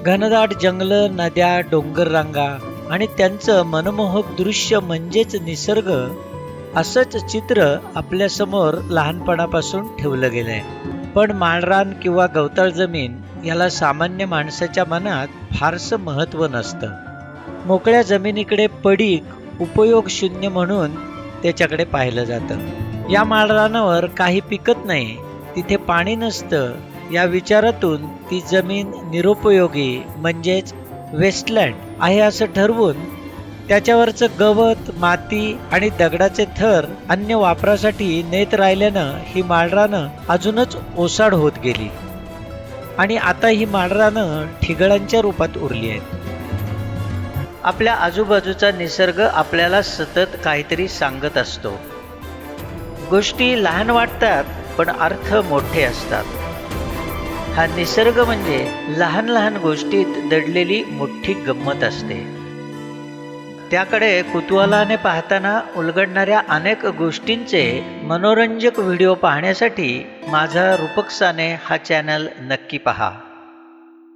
घनदाट जंगलं, नद्या, डोंगररांगा आणि त्यांचं मनमोहक दृश्य म्हणजेच निसर्ग, असंच चित्र आपल्यासमोर लहानपणापासून ठेवलं गेलंय. पण माळरान किंवा गवताळ जमीन याला सामान्य माणसाच्या मनात फारसं महत्त्व नसतं. मोकळ्या जमिनीकडे पडीक, उपयोग शून्य म्हणून त्याच्याकडे पाहिलं जातं. या माळरानावर काही पिकत नाही, तिथे पाणी नसतं, या विचारातून ती जमीन निरुपयोगी म्हणजेच वेस्टलँड आहे असं ठरवून त्याच्यावरचं गवत, माती आणि दगडाचे थर अन्य वापरासाठी नेत राहिल्यानं ही माळरानं अजूनच ओसाड होत गेली आणि आता ही माळरानं ठिगळांच्या रूपात उरली आहेत. आपल्या आजूबाजूचा निसर्ग आपल्याला सतत काहीतरी सांगत असतो. गोष्टी लहान वाटतात पण अर्थ मोठे असतात. हा निसर्ग म्हणजे लहान लहान गोष्टीत दडलेली मोठी गंमत असते. त्याकडे कुतूहलाने पाहताना उलगडणाऱ्या अनेक गोष्टींचे मनोरंजक व्हिडिओ पाहण्यासाठी माझा रूपक साने हा चॅनल नक्की पहा.